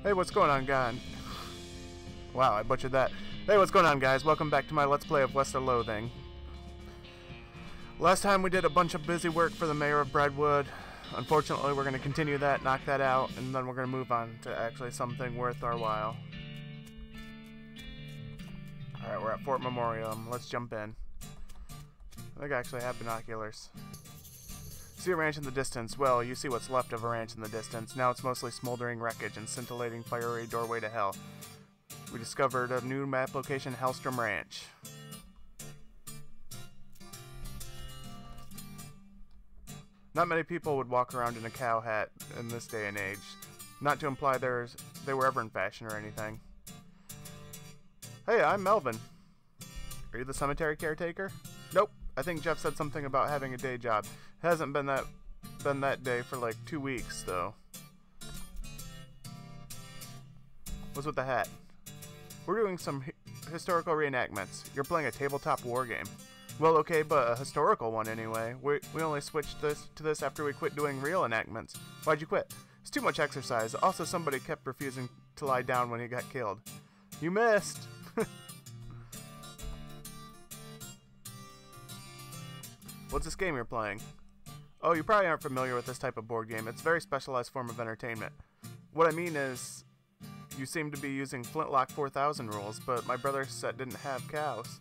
Hey, what's going on, guys? Wow, I butchered that. Hey, what's going on, guys? Welcome back to my Let's Play of West of Loathing. Last time we did a bunch of busy work for the Mayor of Brightwood. Unfortunately, we're going to continue that, knock that out, and then we're going to move on to actually something worth our while. Alright, we're at Fort Memoriam. Let's jump in. I think I actually have binoculars. See a ranch in the distance. Well, you see what's left of a ranch in the distance. Now it's mostly smoldering wreckage and scintillating fiery doorway to hell. We discovered a new map location, Hellstrom Ranch. Not many people would walk around in a cow hat in this day and age. Not to imply they were ever in fashion or anything. Hey, I'm Melvin. Are you the cemetery caretaker? Nope. I think Jeff said something about having a day job. It hasn't been that day for like 2 weeks, though. What's with the hat? We're doing some historical reenactments. You're playing a tabletop war game. Well, okay, but a historical one anyway. We only switched to this after we quit doing real enactments. Why'd you quit? It's too much exercise. Also, somebody kept refusing to lie down when he got killed. You missed! What's this game you're playing? Oh, you probably aren't familiar with this type of board game. It's a very specialized form of entertainment. What I mean is, you seem to be using Flintlock 4000 rules, but my brother's set didn't have cows.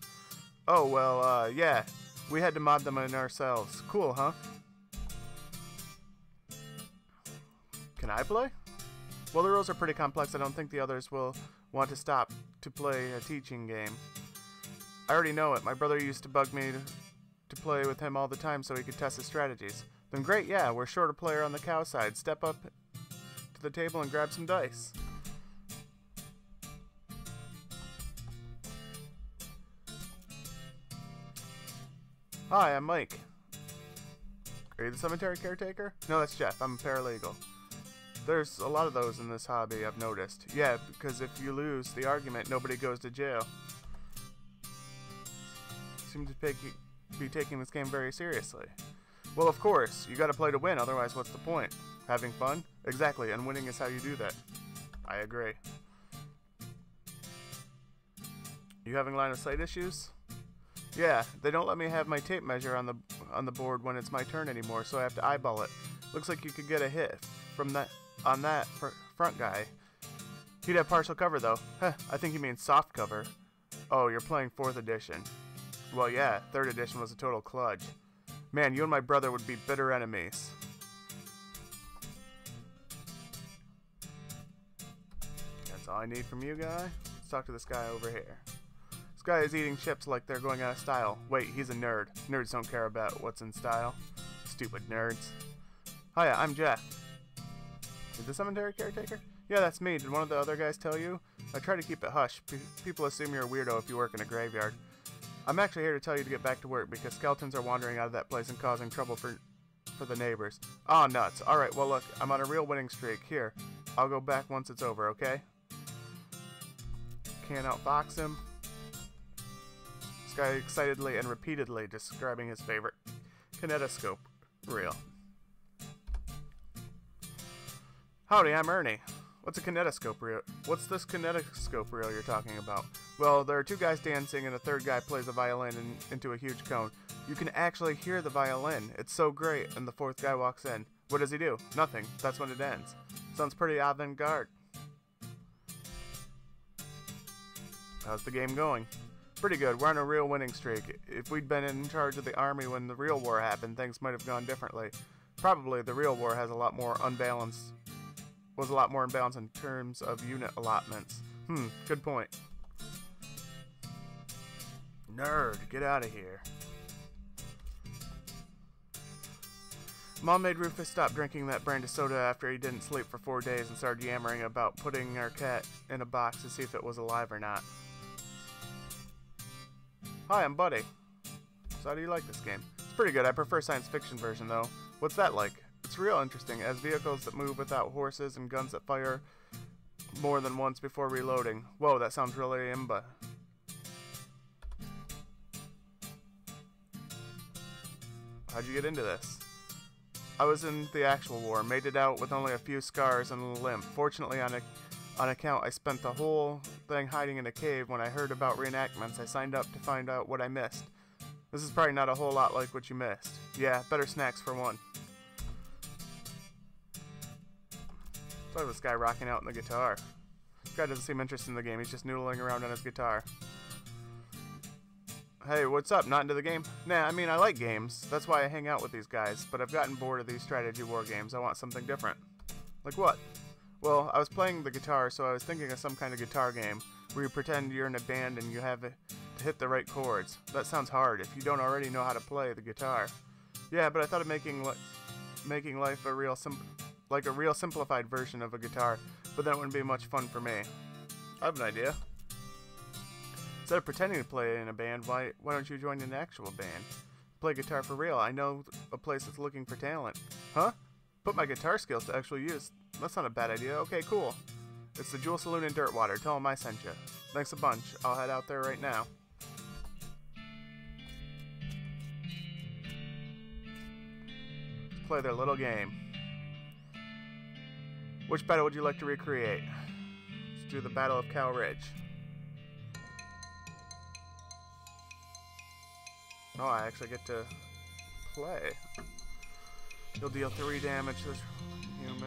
Oh, well, yeah. We had to mod them in ourselves. Cool, huh? Can I play? Well, the rules are pretty complex. I don't think the others will want to stop to play a teaching game. I already know it. My brother used to bug me to play with him all the time so he could test his strategies. Then great, yeah, we're short a player on the cow side. Step up to the table and grab some dice. Hi, I'm Mike. Are you the cemetery caretaker? No, that's Jeff. I'm a paralegal. There's a lot of those in this hobby, I've noticed. Yeah, because if you lose the argument, nobody goes to jail. Seem to be taking this game very seriously. Well, of course. You gotta play to win, otherwise what's the point? Having fun? Exactly, and winning is how you do that. I agree. You having line of sight issues? Yeah, they don't let me have my tape measure on the board when it's my turn anymore, so I have to eyeball it. Looks like you could get a hit from that front guy. He'd have partial cover though. Huh, I think you mean soft cover. Oh, you're playing 4th edition. Well, yeah, 3rd edition was a total kludge. Man, you and my brother would be bitter enemies. That's all I need from you, guy. Let's talk to this guy over here. This guy is eating chips like they're going out of style. Wait, he's a nerd. Nerds don't care about what's in style. Stupid nerds. Hiya, I'm Jeff. Is the cemetery caretaker? Yeah, that's me. Did one of the other guys tell you? I try to keep it hush. People assume you're a weirdo if you work in a graveyard. I'm actually here to tell you to get back to work because skeletons are wandering out of that place and causing trouble for the neighbors. Aw, nuts. Alright, well look, I'm on a real winning streak. Here, I'll go back once it's over, okay? Can't outfox him. This guy excitedly and repeatedly describing his favorite kinetoscope reel. Howdy, I'm Ernie. What's a kinetoscope reel? What's this kinetoscope reel you're talking about? Well, there are 2 guys dancing and a 3rd guy plays a violin into a huge cone. You can actually hear the violin. It's so great, and the 4th guy walks in. What does he do? Nothing. That's when it ends. Sounds pretty avant-garde. How's the game going? Pretty good. We're on a real winning streak. If we'd been in charge of the army when the real war happened, things might have gone differently. Probably the real war has a lot more unbalanced... was a lot more imbalanced in terms of unit allotments. Good point. Nerd, get out of here. Mom made Rufus stop drinking that brandy soda after he didn't sleep for 4 days and started yammering about putting our cat in a box to see if it was alive or not. Hi, I'm Buddy. So how do you like this game? It's pretty good. I prefer science fiction version though. What's that like? It's real interesting. It has vehicles that move without horses and guns that fire more than once before reloading. Whoa, that sounds really imba. How'd you get into this? I was in the actual war, made it out with only a few scars and a limp. Fortunately, on On account, I spent the whole thing hiding in a cave. When I heard about reenactments, I signed up to find out what I missed. This is probably not a whole lot like what you missed. Yeah, better snacks for one. Look at this guy rocking out on the guitar. This guy doesn't seem interested in the game. He's just noodling around on his guitar. Hey, what's up? Not into the game? Nah, I mean, I like games. That's why I hang out with these guys. But I've gotten bored of these strategy war games. I want something different. Like what? Well, I was playing the guitar, so I was thinking of some kind of guitar game where you pretend you're in a band and you have to hit the right chords. That sounds hard if you don't already know how to play the guitar. Yeah, but I thought of making life a real simplified version of a guitar, but that wouldn't be much fun for me. I have an idea. Instead of pretending to play in a band, why don't you join an actual band? Play guitar for real. I know a place that's looking for talent. Huh? Put my guitar skills to actual use. That's not a bad idea. Okay, cool. It's the Jewel Saloon in Dirtwater. Tell them I sent you. Thanks a bunch. I'll head out there right now. Let's play their little game. Which battle would you like to recreate? Let's do the Battle of Cow Ridge. Oh, I actually get to play. You'll deal 3 damage to this human.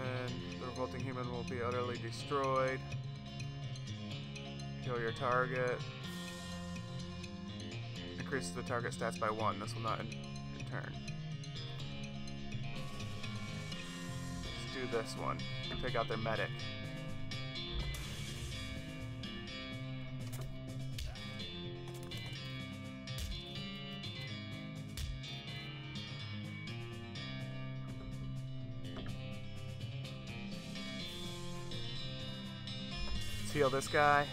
The revolting human will be utterly destroyed. Kill your target. Increases the target stats by 1. This will not end your turn. Let's do this one. Take out their medic. Let's heal this guy.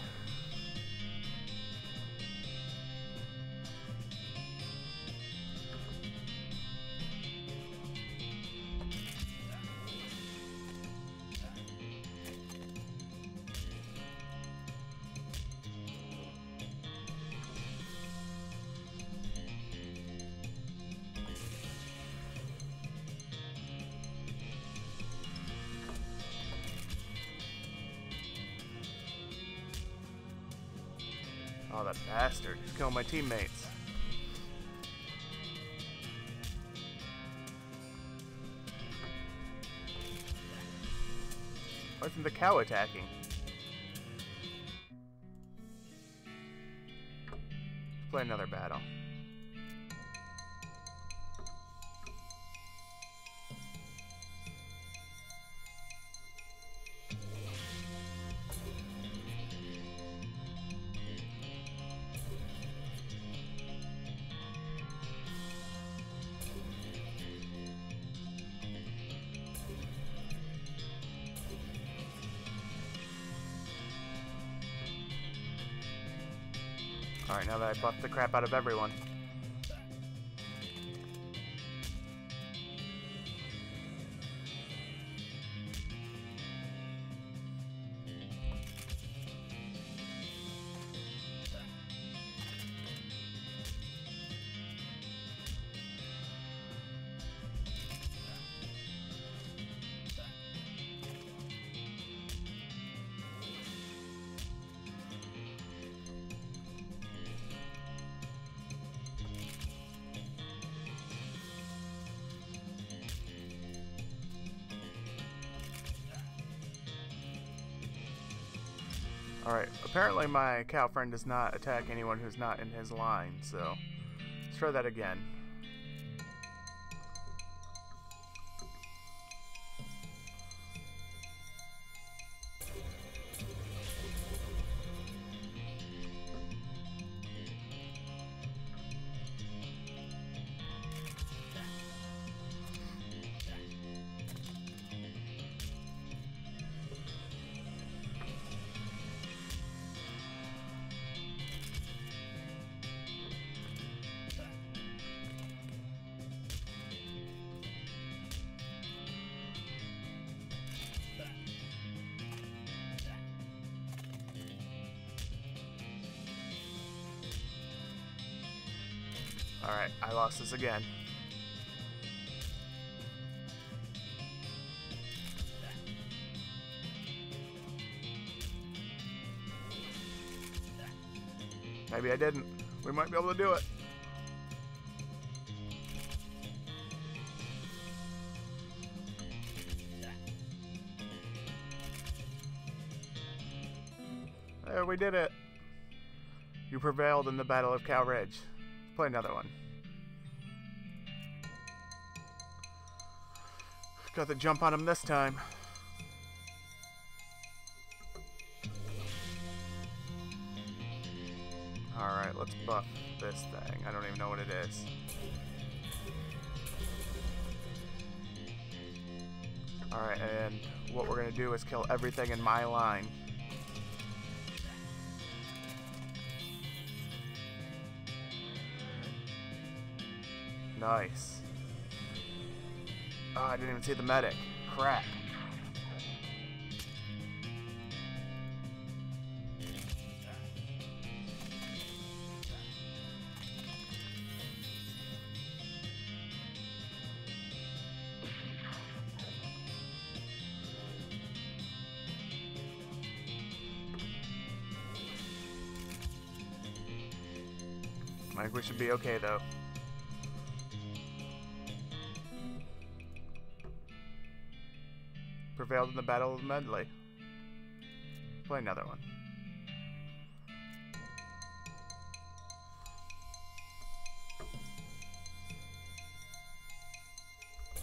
Oh, that bastard. He's killing my teammates. Why isn't the cow attacking? Let's play another battle. Alright, now that I buffed the crap out of everyone. Alright, apparently my cow friend does not attack anyone who's not in his line, so let's try that again. Alright, I lost this again. Maybe I didn't. We might be able to do it. There, we did it. You prevailed in the Battle of Cow Ridge. Let's play another one. Got the jump on him this time. Alright, let's buff this thing. I don't even know what it is. Alright, and what we're gonna do is kill everything in my line. Nice. Oh, I didn't even see the medic. Crap. I think we should be okay though. Prevailed in the Battle of the Medley. Play another one.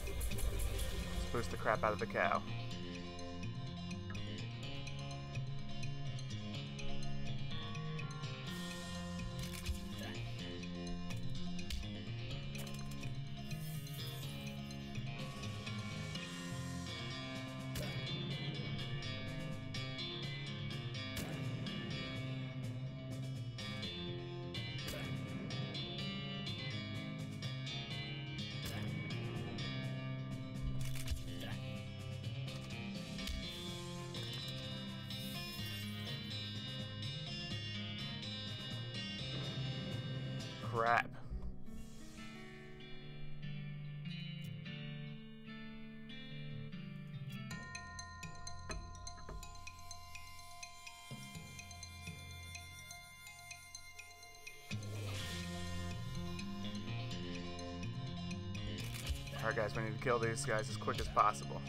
Let's boost the crap out of the cow. Crap. Alright guys, we need to kill these guys as quick as possible.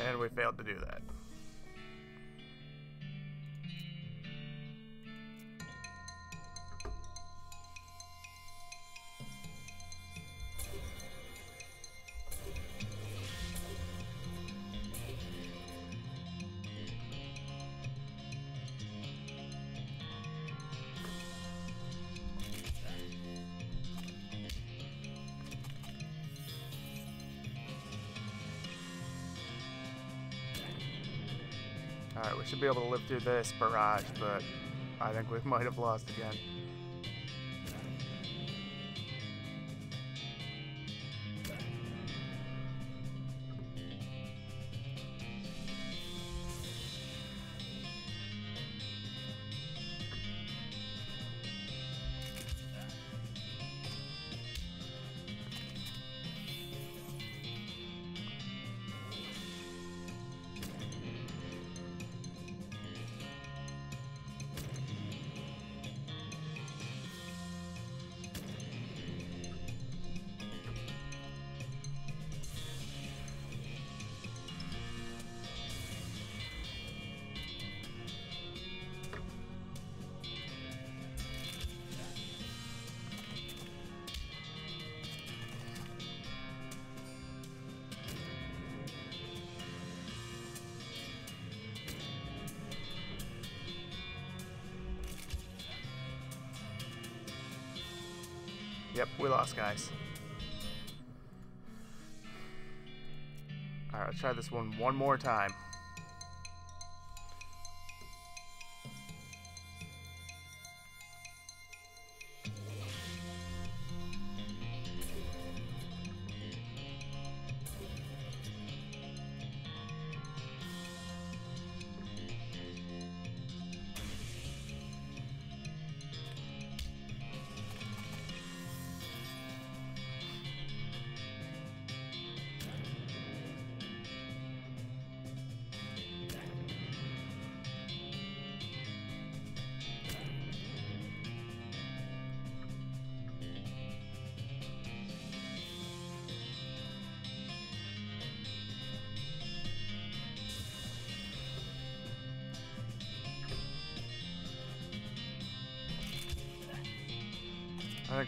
And we failed to do that. Alright, we should be able to live through this barrage, but I think we might have lost again. Yep, we lost, guys. Alright, let's try this one more time.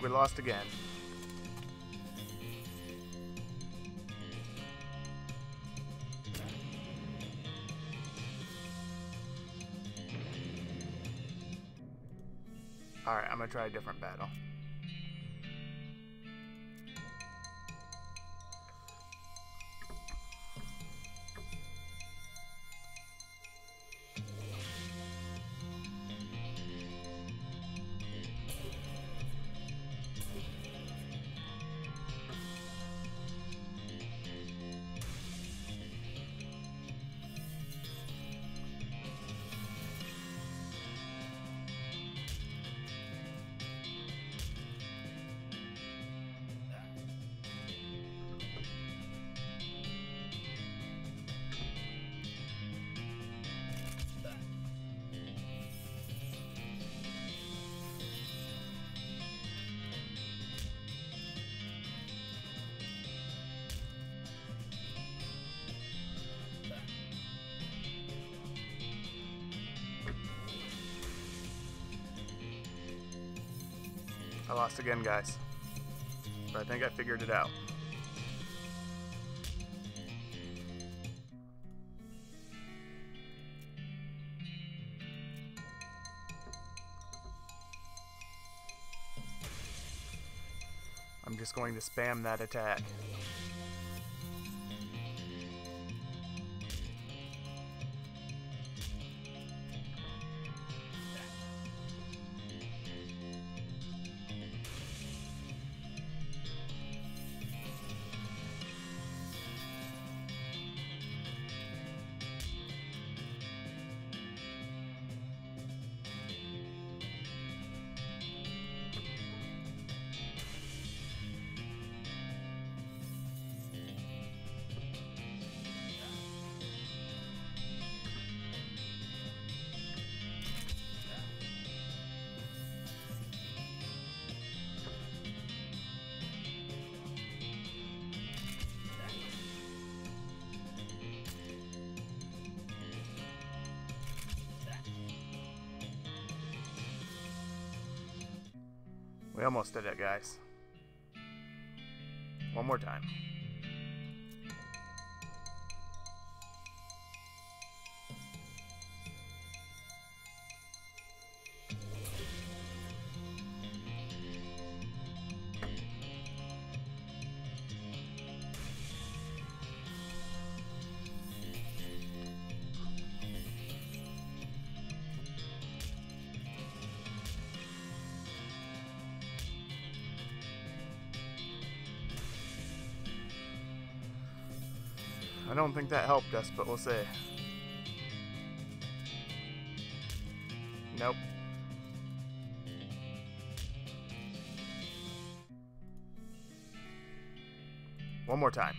we lost again. Alright, I'm gonna try a different battle. I lost again, guys. But I think I figured it out. I'm just going to spam that attack. We almost did it, guys. One more time. I don't think that helped us, but we'll see. Nope. One more time.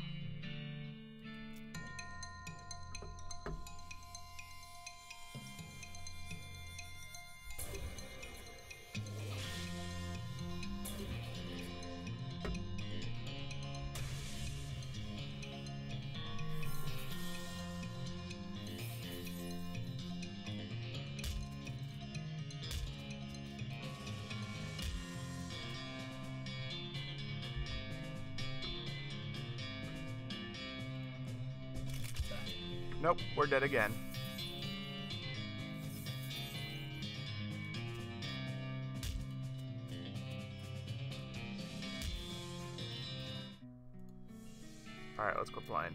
Nope, we're dead again. Alright, let's quit playing.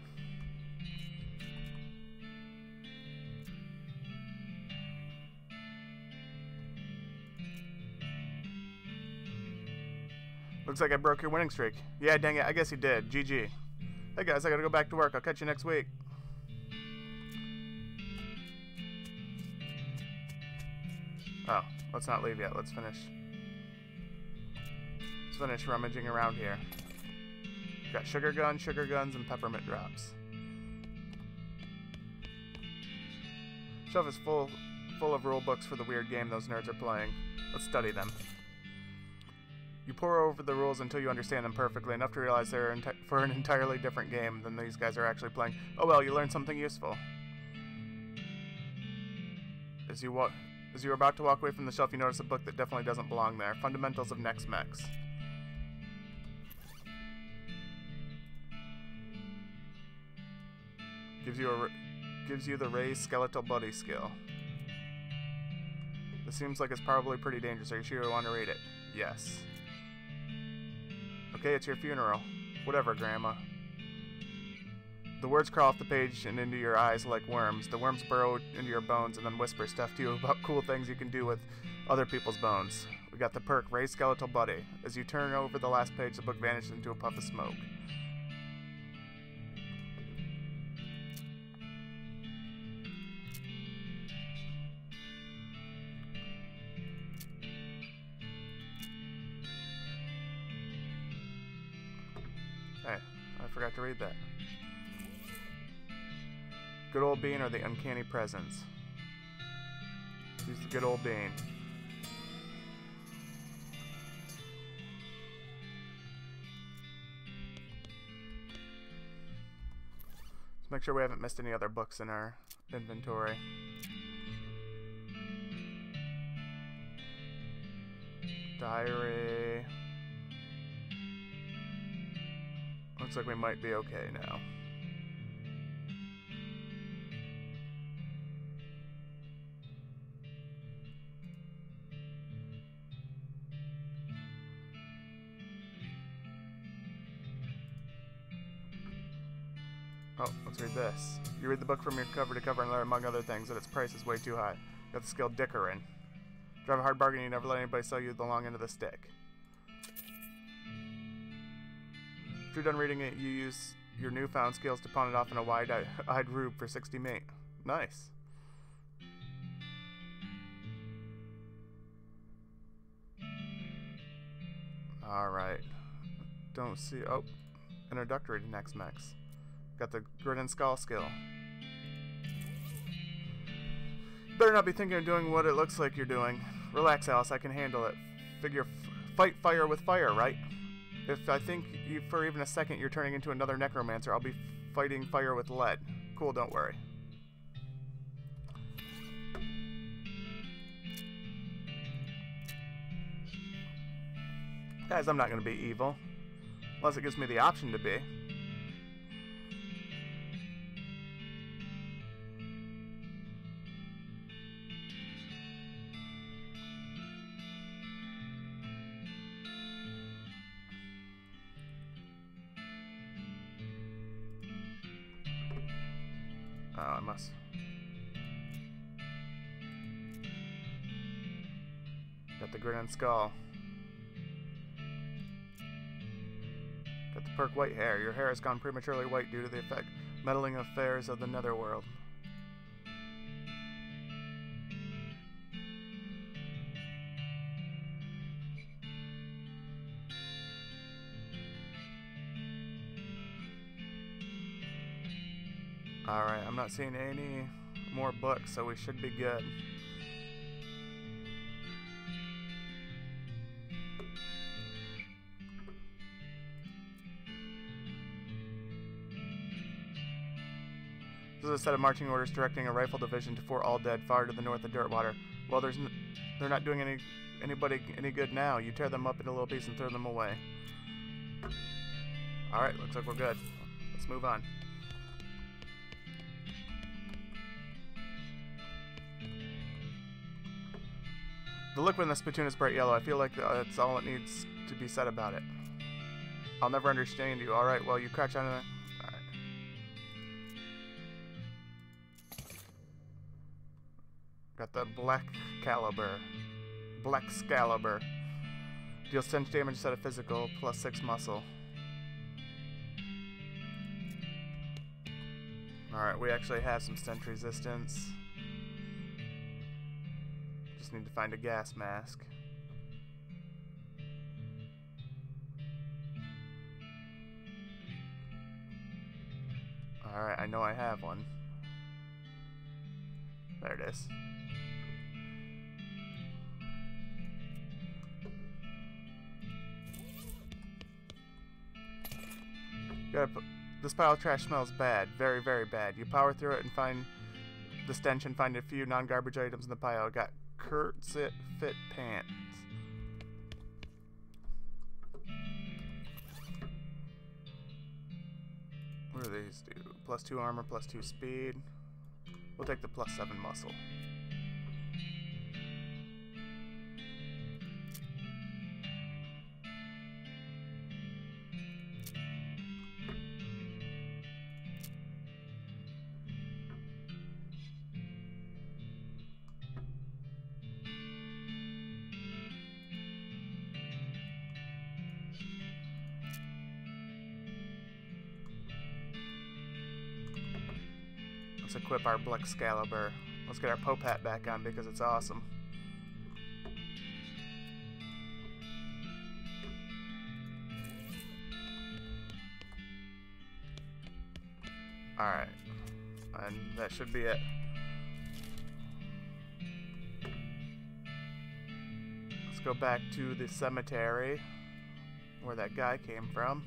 Looks like I broke your winning streak. Yeah, dang it, I guess you did. GG. Hey guys, I gotta go back to work. I'll catch you next week. Oh, let's not leave yet. Let's finish. Let's finish rummaging around here. Got sugar guns, and peppermint drops. Shelf is full of rule books for the weird game those nerds are playing. Let's study them. You pore over the rules until you understand them perfectly, enough to realize they're for an entirely different game than these guys are actually playing. Oh well, you learned something useful. As you were about to walk away from the shelf, you notice a book that definitely doesn't belong there. Fundamentals of Next Mex. Gives you the raised skeletal buddy skill. This seems like it's probably pretty dangerous. Are you sure you want to read it? Yes. Okay, it's your funeral. Whatever, Grandma. The words crawl off the page and into your eyes like worms. The worms burrow into your bones and then whisper stuff to you about cool things you can do with other people's bones. We got the perk, Raised Skeletal Buddy. As you turn over the last page, the book vanishes into a puff of smoke. Hey, I forgot to read that. Good old bean or the uncanny presence? Use the good old bean. Let's make sure we haven't missed any other books in our inventory. Diary. Looks like we might be okay now. Oh, let's read this. You read the book from your cover to cover and learn, among other things, that its price is way too high. You got the skill dickering. Drive a hard bargain, you never let anybody sell you the long end of the stick. If you're done reading it, you use your newfound skills to pawn it off in a wide-eyed rube for 60 mate. Nice. Alright. Don't see... Oh. Introductory to Next Mex. Got the Grit and Skull skill. You better not be thinking of doing what it looks like you're doing. Relax, Alice, I can handle it. Figure fight fire with fire, right? If I think you for even a second you're turning into another necromancer, I'll be fighting fire with lead. Cool, don't worry. Guys, I'm not going to be evil. Unless it gives me the option to be. Oh, I must. Got the Grit and Skull. Got the perk white hair. Your hair has gone prematurely white due to the effect meddling affairs of the netherworld. Alright, I'm not seeing any more books, so we should be good. This is a set of marching orders directing a rifle division to Fort All Dead, far to the north of Dirtwater. Well, they're not doing anybody any good now. You tear them up into little pieces and throw them away. Alright, looks like we're good. Let's move on. The liquid in the spittoon is bright yellow. I feel like that's all it needs to be said about it. I'll never understand you. Alright, well, you crouch on it. Alright. Got the Black Caliber. Black Scalibur. Deals 10 damage instead of physical, plus 6 muscle. Alright, we actually have some stench resistance. Just need to find a gas mask. Alright, I know I have one. There it is. This pile of trash smells bad. Very, very bad. You power through it and find the stench and find a few non-garbage items in the pile. Got Kurtzit fit pants. What do these do? +2 armor, +2 speed. We'll take the +7 muscle. Let's equip our Blexcalibur. Let's get our Pope hat back on because it's awesome. Alright. And that should be it. Let's go back to the cemetery where that guy came from.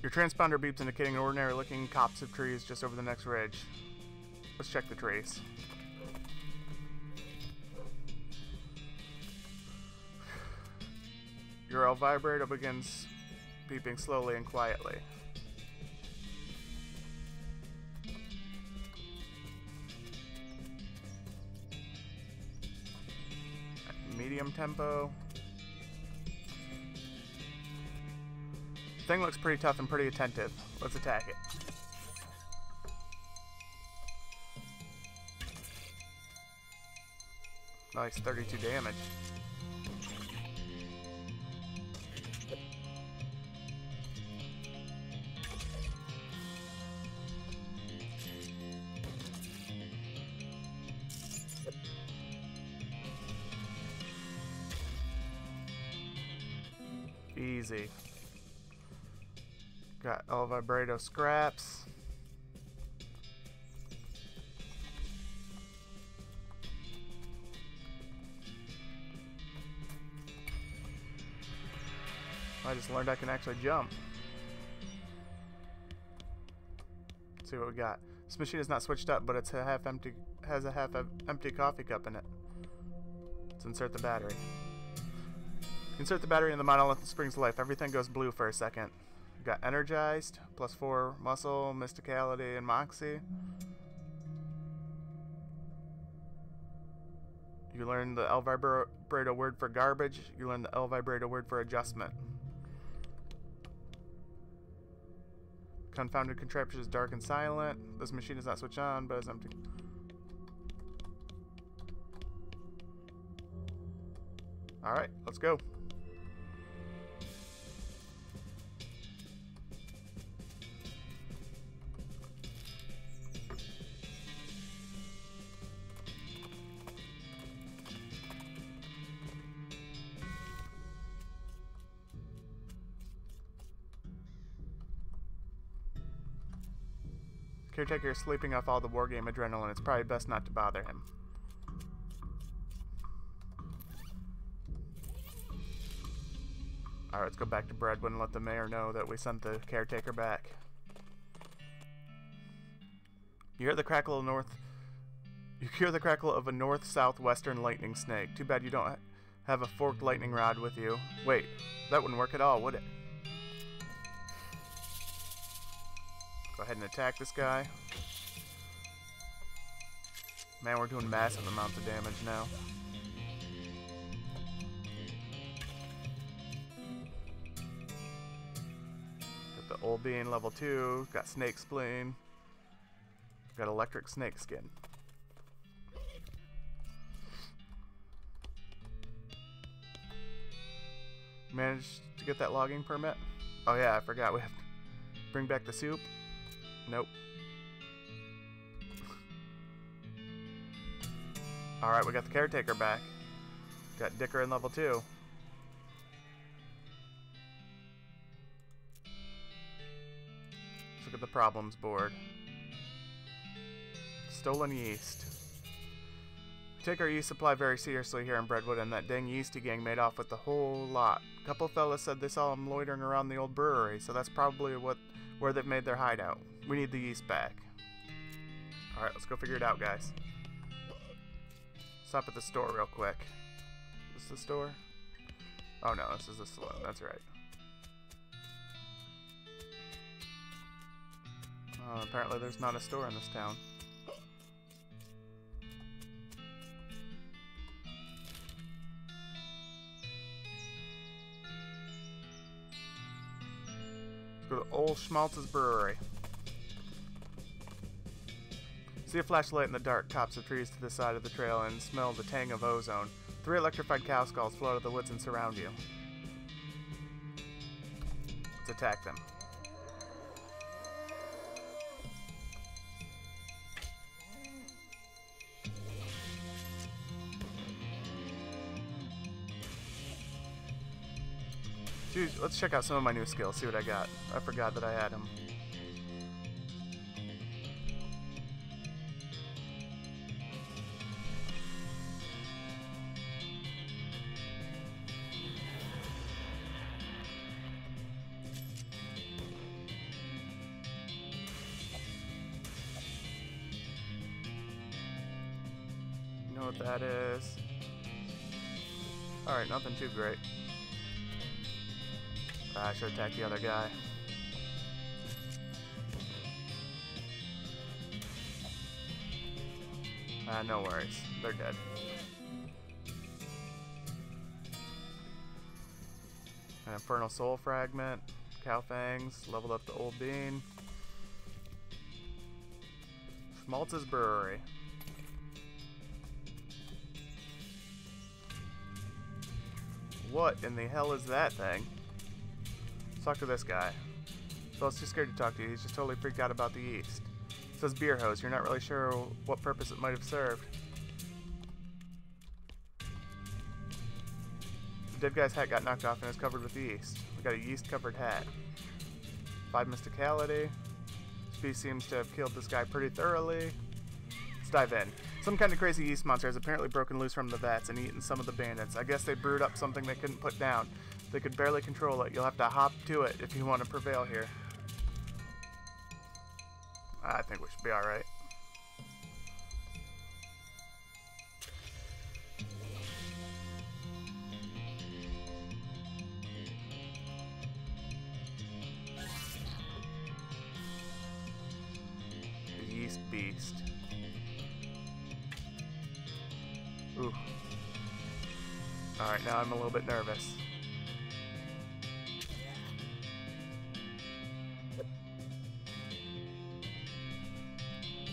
Your transponder beeps indicating an ordinary-looking copse of trees just over the next ridge. Let's check the trees. Your L vibrator begins beeping slowly and quietly. At medium tempo. Thing looks pretty tough and pretty attentive. Let's attack it. Nice, 32 damage. Easy. Got El Vibrato scraps. I just learned I can actually jump. Let's see what we got. This machine is not switched up, but it's a half empty. Has a half empty coffee cup in it. Let's insert the battery. Insert the battery in the monolith and springs to life. Everything goes blue for a second. Got energized, +4 muscle, mysticality, and moxie. You learn the El Vibrato word for garbage. You learn the El Vibrato word for adjustment. Confounded contraption is dark and silent. This machine is not switched on, but it's empty. Alright, let's go. Caretaker is sleeping off all the wargame adrenaline. It's probably best not to bother him. Alright, let's go back to Breadwood and let the mayor know that we sent the caretaker back. You hear the crackle of a north-southwestern lightning snake. Too bad you don't have a forked lightning rod with you. Wait, that wouldn't work at all, would it? Go ahead and attack this guy. Man, we're doing massive amounts of damage now. Got the old being level 2. Got snake spleen. Got electric snake skin. Managed to get that logging permit? Oh yeah, I forgot. We have to bring back the soup. Nope. Alright, we got the caretaker back. Got Dicker in level 2. Let's look at the problems board. Stolen yeast. We take our yeast supply very seriously here in Breadwood, and that dang yeasty gang made off with the whole lot. A couple fellas said they saw them loitering around the old brewery, so that's probably where they've made their hideout. We need the yeast back. Alright, let's go figure it out, guys. Stop at the store real quick. Is this the store? Oh no, this is the saloon. That's right. Apparently there's not a store in this town. Let's go to Old Schmaltz's brewery. See a flashlight in the dark tops of trees to the side of the trail and smell the tang of ozone. 3 electrified cow skulls float out of the woods and surround you. Let's attack them. Dude, let's check out some of my new skills, see what I got. I forgot that I had them. You know what that is? Alright, nothing too great. I should attack the other guy. No worries. They're dead. An Infernal Soul Fragment. Cow Fangs. Leveled up the Old Bean. Schmaltz's Brewery. What in the hell is that thing? Let's talk to this guy. Fella's too scared to talk to you. He's just totally freaked out about the yeast. It says beer hose. You're not really sure what purpose it might have served. The dead guy's hat got knocked off and is covered with yeast. We got a yeast-covered hat. 5 mysticality. This beast seems to have killed this guy pretty thoroughly. Let's dive in. Some kind of crazy yeast monster has apparently broken loose from the vats and eaten some of the bandits. I guess they brewed up something they couldn't put down. They could barely control it. You'll have to hop to it if you want to prevail here. I think we should be alright. The yeast beast. Ooh. Alright, now I'm a little bit nervous.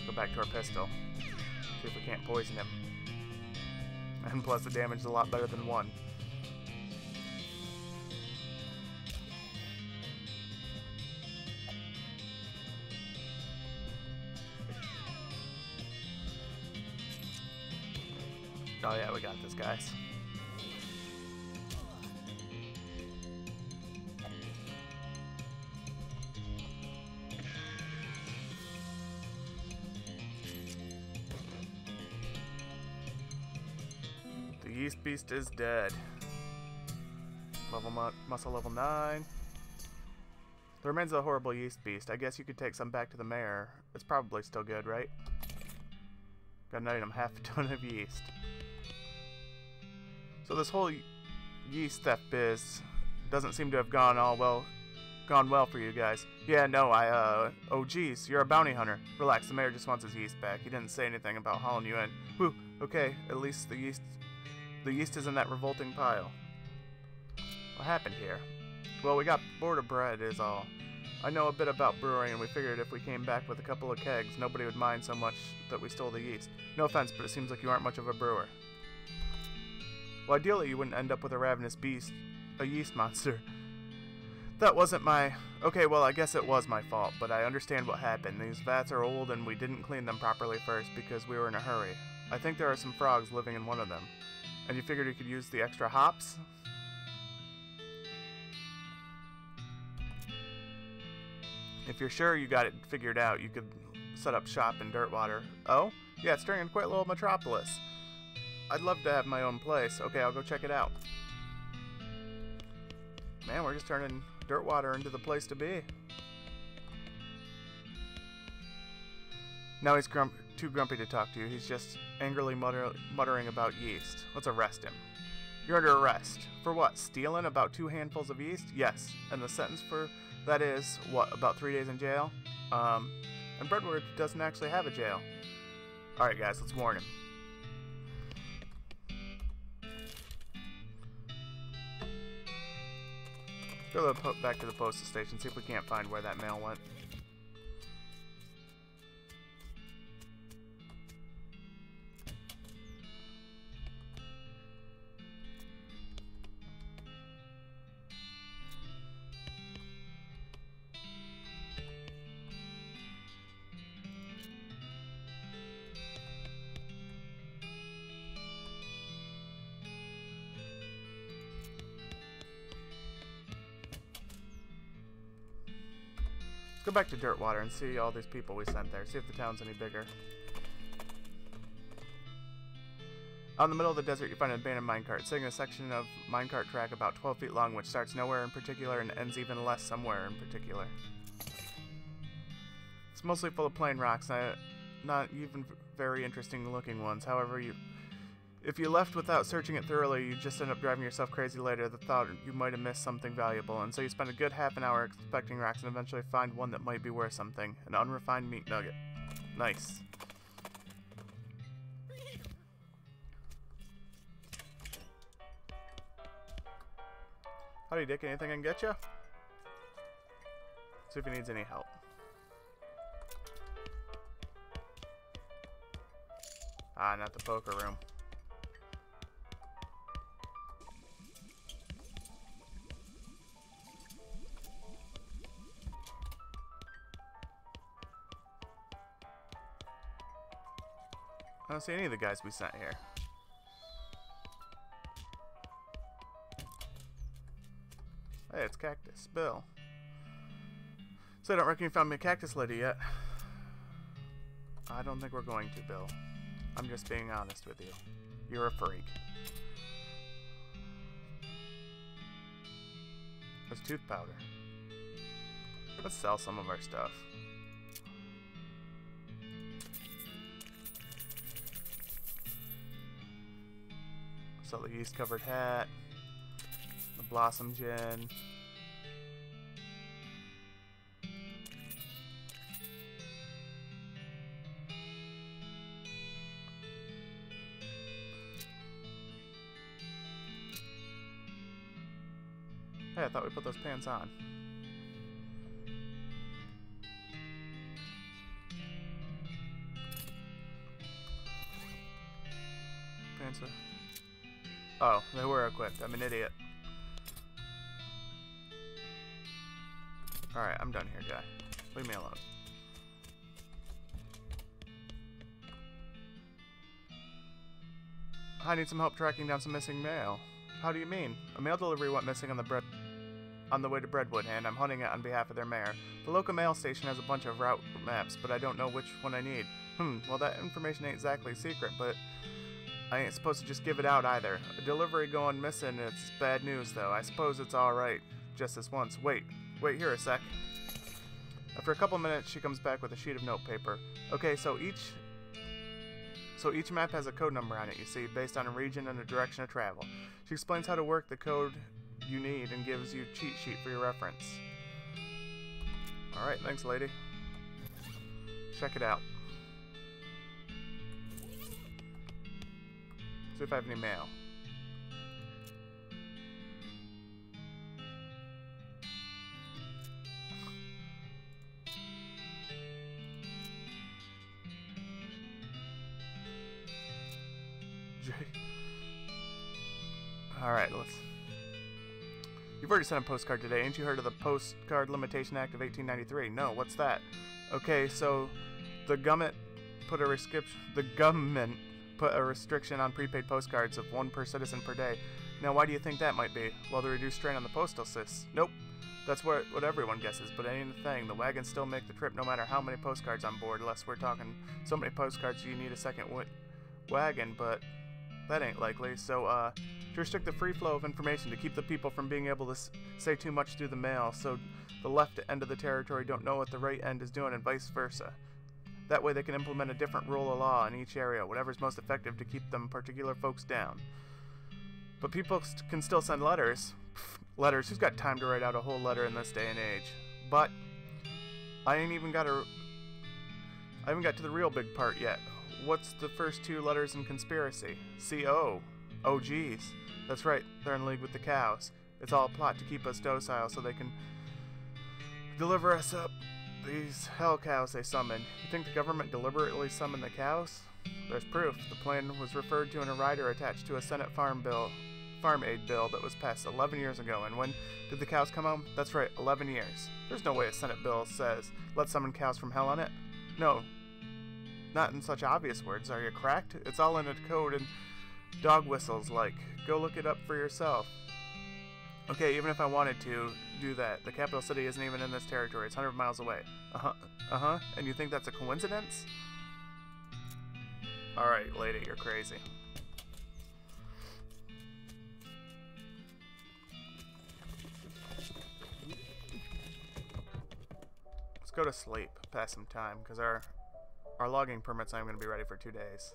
Go back to our pistol. See if we can't poison him. And plus the damage is a lot better than 1. Oh yeah, we got this, guys. The yeast beast is dead. Muscle level 9. The remains of the horrible yeast beast. I guess you could take some back to the mayor. It's probably still good, right? Got an item, half a ton of yeast. So this whole yeast theft biz doesn't seem to have gone well for you guys. Yeah, no, oh geez, you're a bounty hunter. Relax, the mayor just wants his yeast back. He didn't say anything about hauling you in. Whew, okay, at least the yeast is in that revolting pile. What happened here? Well, we got bored of bread is all. I know a bit about brewing and we figured if we came back with a couple of kegs, nobody would mind so much that we stole the yeast. No offense, but it seems like you aren't much of a brewer. Well, ideally you wouldn't end up with a ravenous beast, a yeast monster. That wasn't my... Okay, well, I guess it was my fault, but I understand what happened. These vats are old and we didn't clean them properly first because we were in a hurry. I think there are some frogs living in one of them. And you figured you could use the extra hops? If you're sure you got it figured out, you could set up shop in Dirtwater. Oh? Yeah, it's turning into quite a little metropolis. I'd love to have my own place. Okay, I'll go check it out. Man, we're just turning Dirtwater into the place to be. Now he's too grumpy to talk to you. He's just angrily muttering about yeast. Let's arrest him. You're under arrest. For what? Stealing about 2 handfuls of yeast? Yes. And the sentence for that is, what, about 3 days in jail? And Brentwood doesn't actually have a jail. Alright guys, let's warn him. Go back to the postal station, see if we can't find where that mail went. Go back to Dirtwater and see all these people we sent there. See if the town's any bigger. Out in the middle of the desert, you find an abandoned minecart, sitting in a section of minecart track about 12 feet long, which starts nowhere in particular and ends even less somewhere in particular. It's mostly full of plain rocks, not even very interesting looking ones. However, if you left without searching it thoroughly, you just end up driving yourself crazy later, the thought you might have missed something valuable, and so you spend a good half an hour expecting rocks and eventually find one that might be worth something. An unrefined meat nugget. Nice. Howdy Dick, anything I can get you? See if he needs any help. Ah, not the poker room. I don't see any of the guys we sent here. Hey, it's Cactus. Bill. So I don't reckon you found me a cactus lady yet. I don't think we're going to, Bill. I'm just being honest with you. You're a freak. There's tooth powder. Let's sell some of our stuff. Sell the yeast-covered hat. The Blossom Gin. Hey, I thought we put those pants on. Pants are... Oh, they were equipped. I'm an idiot. Alright, I'm done here, guy. Leave me alone. I need some help tracking down some missing mail. How do you mean? A mail delivery went missing on the way to Breadwood, and I'm hunting it on behalf of their mayor. The local mail station has a bunch of route maps, but I don't know which one I need. Well that information ain't exactly secret, but I ain't supposed to just give it out either. A delivery going missing, it's bad news though. I suppose it's alright, just this once. Wait here a sec. After a couple minutes, she comes back with a sheet of notepaper. Okay, so each map has a code number on it, you see, based on a region and a direction of travel. She explains how to work the code you need and gives you a cheat sheet for your reference. Alright, thanks lady. Check it out. See if I have any mail. Alright, You've already sent a postcard today. Ain't you heard of the Postcard Limitation Act of 1893? No, what's that? Okay, so the government put a restriction on prepaid postcards of 1 per citizen per day. Now, why do you think that might be? Well, the reduced strain on the postal system. Nope. That's what everyone guesses, but ain't a thing. The wagons still make the trip no matter how many postcards on board, unless we're talking so many postcards you need a second wagon, but that ain't likely. So, to restrict the free flow of information, to keep the people from being able to say too much through the mail, so the left end of the territory don't know what the right end is doing and vice versa. That way they can implement a different rule of law in each area, whatever's most effective to keep them particular folks down. But people can still send letters. Pfft, letters, who's got time to write out a whole letter in this day and age? But I haven't even got to the real big part yet. What's the first two letters in conspiracy? C-O. Oh geez. That's right, they're in league with the cows. It's all a plot to keep us docile so they can deliver us up these hell cows they summon. You think the government deliberately summoned the cows? There's proof. The plan was referred to in a rider attached to a Senate farm aid bill that was passed 11 years ago. And when did the cows come home? That's right, 11 years. There's no way a Senate bill says, let's summon cows from hell on it. No, not in such obvious words. Are you cracked? It's all in a code and dog whistles like, go look it up for yourself. Okay, even if I wanted to do that, the capital city isn't even in this territory. It's 100 miles away. Uh-huh. And you think that's a coincidence? Alright, lady, you're crazy. Let's go to sleep, pass some time, because our logging permit's not going to be ready for 2 days.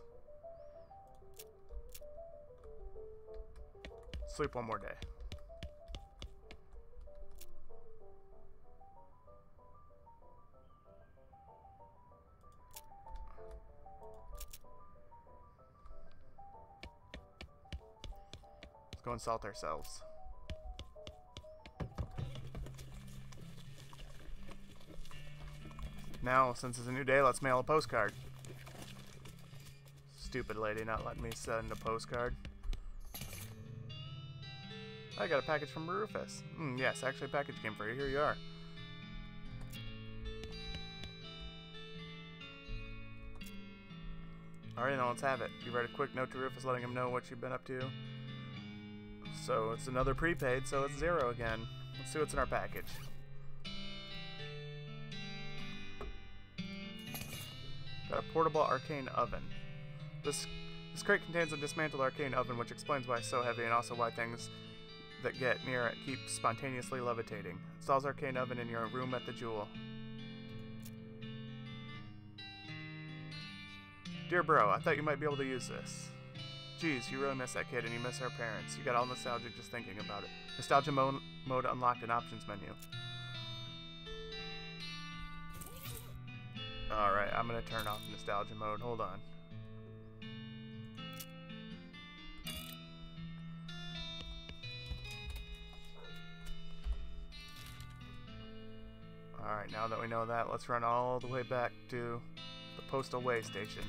Sleep one more day. Let's go and salt ourselves. Now, since it's a new day, let's mail a postcard. Stupid lady not letting me send a postcard. I got a package from Rufus. Yes, actually a package came for you. Here you are. Alright, now let's have it. You write a quick note to Rufus letting him know what you've been up to. So it's another prepaid, so it's 0 again. Let's see what's in our package. Got a portable arcane oven. This crate contains a dismantled arcane oven, which explains why it's so heavy and also why things that get near it keep spontaneously levitating. Installs arcane oven in your room at the Jewel. Dear bro, I thought you might be able to use this. Geez, you really miss that kid and you miss our parents. You got all nostalgic just thinking about it. Nostalgia mode unlocked in options menu. Alright, I'm gonna turn off nostalgia mode. Hold on. Alright, now that we know that, let's run all the way back to the postal way station.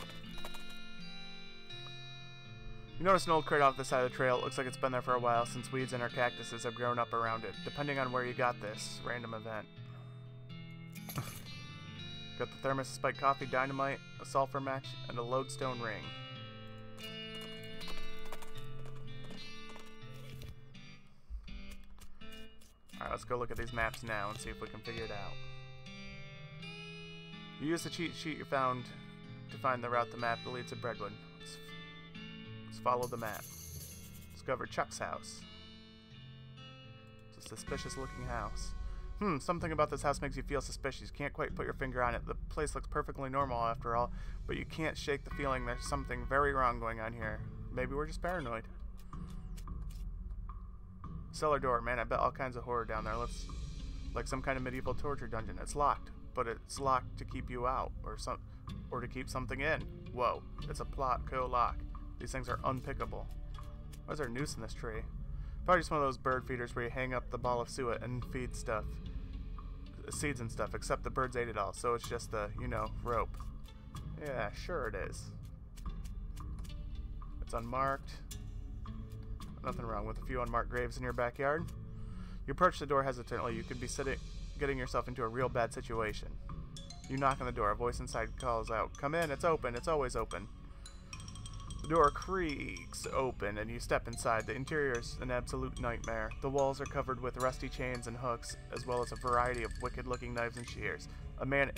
You notice an old crate off the side of the trail. It looks like it's been there for a while since weeds and our cactuses have grown up around it, depending on where you got this random event. Got the thermos, spiked coffee, dynamite, a sulfur match, and a lodestone ring. Alright, let's go look at these maps now and see if we can figure it out. You use the cheat sheet you found to find the route the map that leads to Breadwood. Let's follow the map. Discover Chuck's house. It's a suspicious looking house. Something about this house makes you feel suspicious. You can't quite put your finger on it. The place looks perfectly normal after all, but you can't shake the feeling there's something very wrong going on here. Maybe we're just paranoid. Cellar door, man, I bet all kinds of horror down there. Like some kind of medieval torture dungeon. It's locked, but it's locked to keep you out, or to keep something in. Whoa, it's a plot lock. These things are unpickable. Why is there a noose in this tree? Probably just one of those bird feeders where you hang up the ball of suet and feed stuff, seeds and stuff, except the birds ate it all, so it's just the, you know, rope. Yeah, sure it is. It's unmarked. Nothing wrong with a few unmarked graves in your backyard. You approach the door hesitantly. You could be getting yourself into a real bad situation. You knock on the door. A voice inside calls out, "Come in, it's open, it's always open." The door creaks open and you step inside. The interior is an absolute nightmare. The walls are covered with rusty chains and hooks, as well as a variety of wicked-looking knives and shears. A man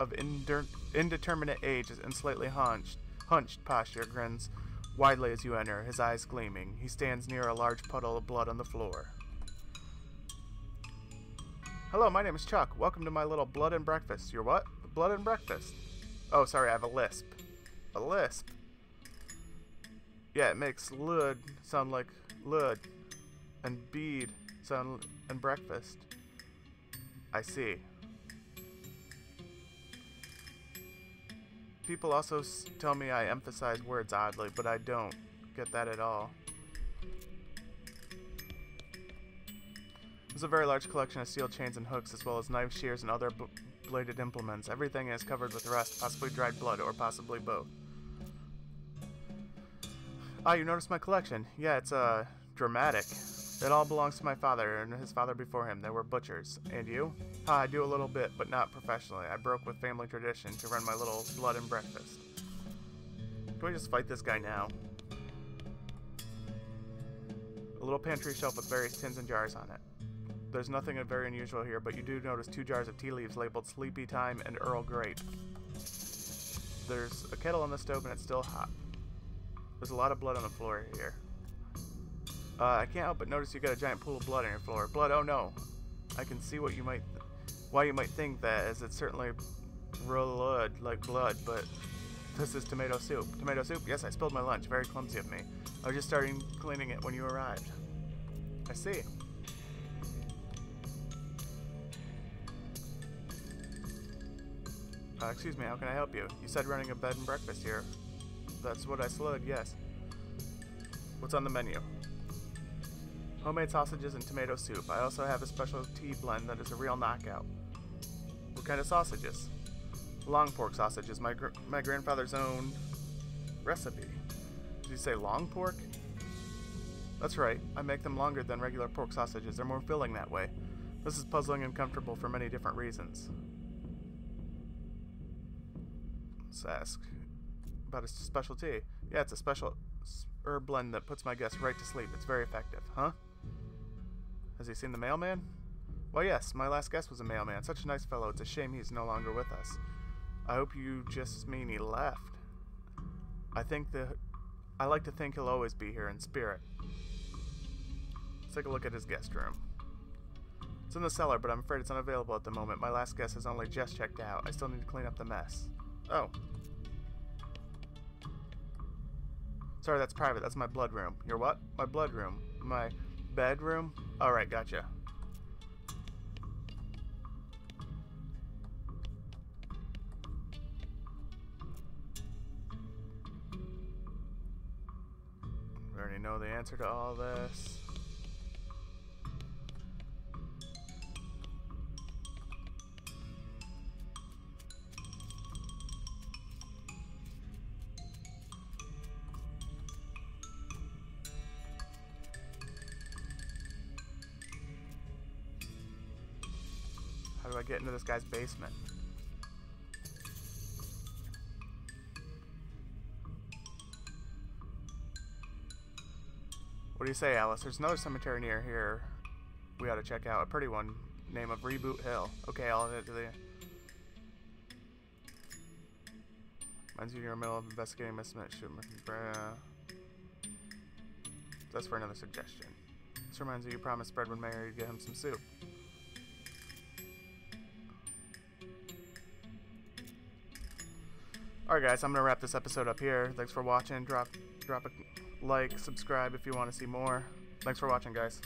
of indeterminate age and slightly hunched posture grins widely as you enter, his eyes gleaming. He stands near a large puddle of blood on the floor. Hello, my name is Chuck. Welcome to my little blood and breakfast. Your what? Blood and breakfast. Oh, sorry, I have a lisp. A lisp? Yeah, it makes lud sound like lud, and bead, sun, and breakfast. I see. People also tell me I emphasize words oddly, but I don't get that at all. There's a very large collection of steel chains and hooks, as well as knives, shears, and other bladed implements. Everything is covered with rust, possibly dried blood, or possibly both. Ah, you noticed my collection? Yeah, it's, dramatic. It all belongs to my father and his father before him. They were butchers. And you? Ha, I do a little bit, but not professionally. I broke with family tradition to run my little blood and breakfast. Can we just fight this guy now? A little pantry shelf with various tins and jars on it. There's nothing very unusual here, but you do notice 2 jars of tea leaves labeled Sleepy Time and Earl Grey. There's a kettle on the stove and it's still hot. There's a lot of blood on the floor here. I can't help but notice you got a giant pool of blood on your floor. Blood? Oh no! I can see what you might, why you might think that, as it's certainly blood, like blood, but this is tomato soup. Tomato soup? Yes, I spilled my lunch. Very clumsy of me. I was just starting cleaning it when you arrived. I see. Excuse me, how can I help you? You said running a bed and breakfast here. That's what I slid, yes. What's on the menu? Homemade sausages and tomato soup. I also have a special tea blend that is a real knockout. What kind of sausages? Long pork sausages, my grandfather's own recipe. Did you say long pork? That's right, I make them longer than regular pork sausages. They're more filling that way. This is puzzling and comfortable for many different reasons. Let's ask about a special tea. Yeah, it's a special herb blend that puts my guests right to sleep. It's very effective. Huh? Has he seen the mailman? Well, yes, my last guest was a mailman. Such a nice fellow. It's a shame he's no longer with us. I hope you just mean he left. I like to think he'll always be here in spirit. Let's take a look at his guest room. It's in the cellar, but I'm afraid it's unavailable at the moment. My last guest has only just checked out. I still need to clean up the mess. Oh. Sorry, that's private. That's my blood room. Your what? My blood room. My bedroom? Alright, gotcha. We already know the answer to all this. How do I get into this guy's basement? What do you say, Alice? There's another cemetery near here we ought to check out. A pretty one, name of Reboot Hill. Okay, I'll add it to the... Reminds you you're in the middle of investigating Miss Smith. That's for another suggestion. This reminds you promised Fred when Mary to get him some soup. Alright guys, I'm going to wrap this episode up here. Thanks for watching. Drop a like, subscribe if you want to see more. Thanks for watching, guys.